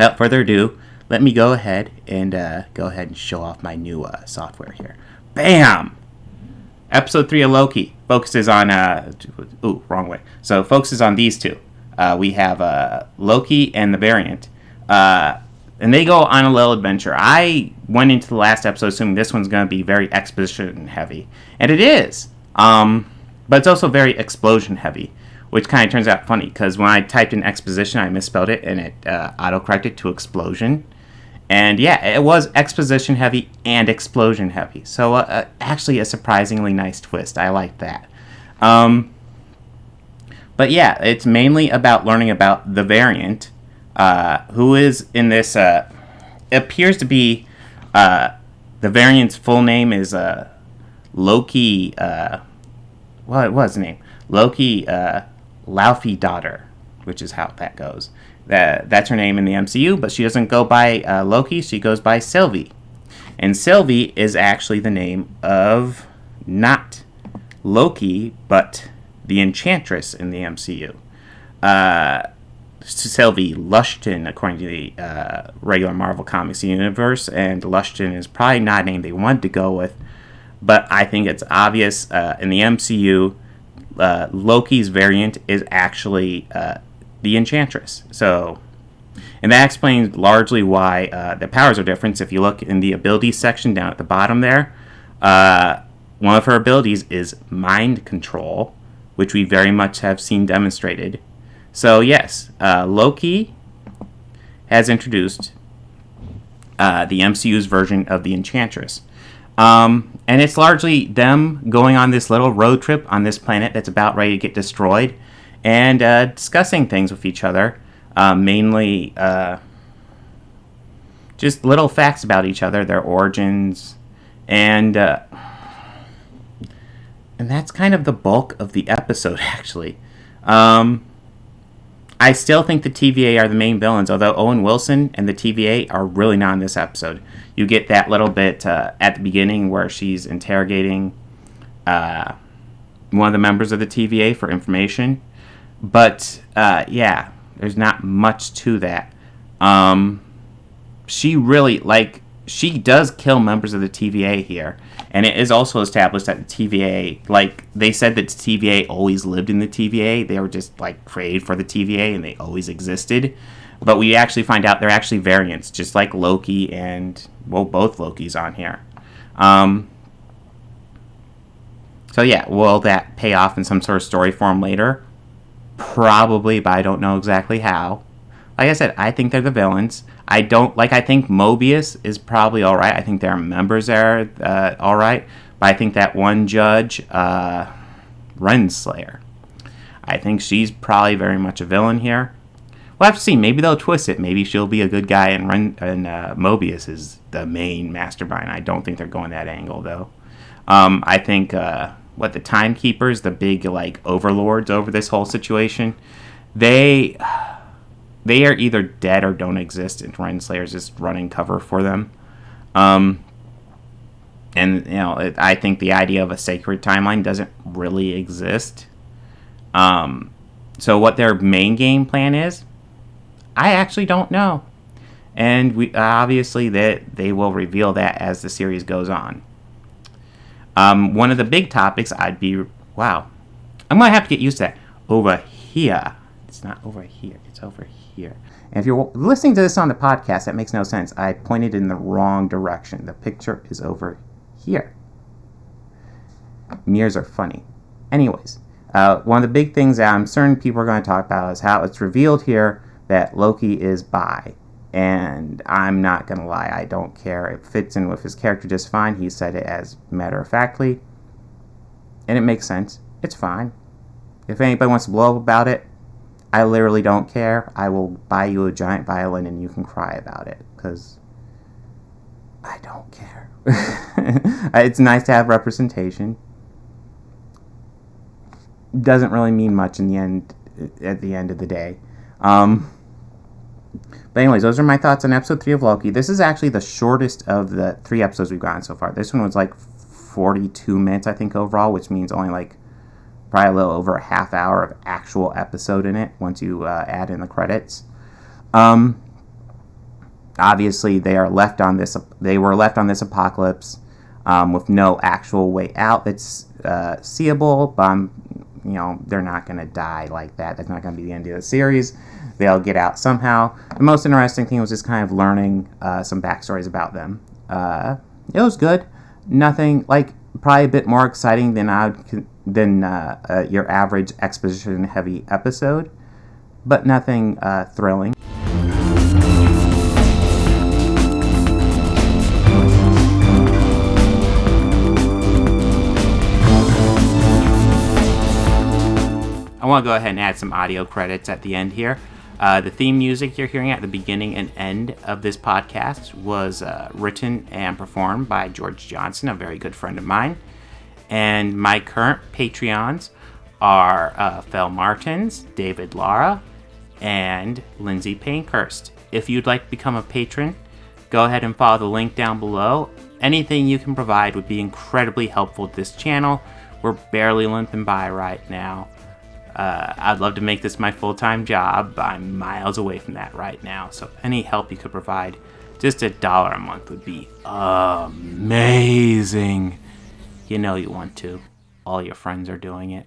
without further ado, let me go ahead and show off my new software here. Bam! Episode 3 of Loki focuses on... wrong way. So, focuses on these two. We have Loki and the Variant. And they go on a little adventure. I went into the last episode assuming this one's going to be very exposition heavy. And it is. But it's also very explosion heavy. Which kind of turns out funny, because when I typed in exposition, I misspelled it, and it auto-corrected to explosion. And yeah, it was exposition heavy and explosion heavy. So actually a surprisingly nice twist. I like that. But yeah, it's mainly about learning about the Variant, who is in this... it appears to be... the Variant's full name is Loki... what was the name? Loki... Laufey daughter, which is how that goes. That's her name in the MCU, but she doesn't go by Loki, she goes by Sylvie. And Sylvie is actually the name of not Loki, but the Enchantress in the MCU. Sylvie Lushton, according to the regular Marvel Comics universe, and Lushton is probably not a name they wanted to go with, but I think it's obvious in the MCU. Loki's variant is actually the Enchantress. So, and that explains largely why the powers are different. If you look in the abilities section down at the bottom there, one of her abilities is mind control, which we very much have seen demonstrated. So yes, Loki has introduced the MCU's version of the Enchantress. And it's largely them going on this little road trip on this planet that's about ready to get destroyed and discussing things with each other. Mainly just little facts about each other, their origins, and that's kind of the bulk of the episode, actually. I still think the TVA are the main villains, although Owen Wilson and the TVA are really not in this episode. You get that little bit at the beginning where she's interrogating one of the members of the TVA for information. But, yeah, there's not much to that. She does kill members of the TVA here. And it is also established that the TVA, they said that the TVA always lived in the TVA. They were just, created for the TVA, and they always existed. But we actually find out they're actually variants, just like Loki and, both Lokis on here. So yeah, will that pay off in some sort of story form later? Probably, but I don't know exactly how. Like I said, I think they're the villains. I think Mobius is probably alright. I think there are members there alright. But I think that one judge, Renslayer, I think she's probably very much a villain here. We'll have to see. Maybe they'll twist it. Maybe she'll be a good guy and Mobius is the main mastermind. I don't think they're going that angle, though. I think, the Timekeepers, the big, overlords over this whole situation, they are either dead or don't exist, and Renslayer's just running cover for them. I think the idea of a sacred timeline doesn't really exist. So what their main game plan is, I actually don't know. And we obviously that they will reveal that as the series goes on. One of the big topics I'm going to have to get used to that. Over here. It's not over here. It's over here. And if you're listening to this on the podcast, that makes no sense. I pointed in the wrong direction. The picture is over here. Mirrors are funny. Anyways, one of the big things that I'm certain people are going to talk about is how it's revealed here that Loki is bi. And I'm not going to lie, I don't care. It fits in with his character just fine. He said it as matter-of-factly. And it makes sense. It's fine. If anybody wants to blow up about it, I literally don't care. I will buy you a giant violin and you can cry about it. Because I don't care. It's nice to have representation. Doesn't really mean much in the end, at the end of the day. But anyways, those are my thoughts on episode 3 of Loki. This is actually the shortest of the 3 episodes we've gotten so far. This one was 42 minutes, I think, overall, which means only probably a little over a half hour of actual episode in it once you add in the credits. obviously they were left on this apocalypse with no actual way out that's seeable, but they're not going to die like that. That's not going to be the end of the series. They'll get out somehow. The most interesting thing was just kind of learning some backstories about them. It was good. Nothing, probably a bit more exciting than your average exposition-heavy episode, but nothing thrilling. I want to go ahead and add some audio credits at the end here. The theme music you're hearing at the beginning and end of this podcast was written and performed by George Johnson, a very good friend of mine. And my current Patreons are Fel Martins, David Lara, and Lindsay Pankhurst. If you'd like to become a patron, go ahead and follow the link down below. Anything you can provide would be incredibly helpful to this channel. We're barely limping by right now. I'd love to make this my full-time job. I'm miles away from that right now. So any help you could provide, just $1 a month would be amazing. You know you want to. All your friends are doing it.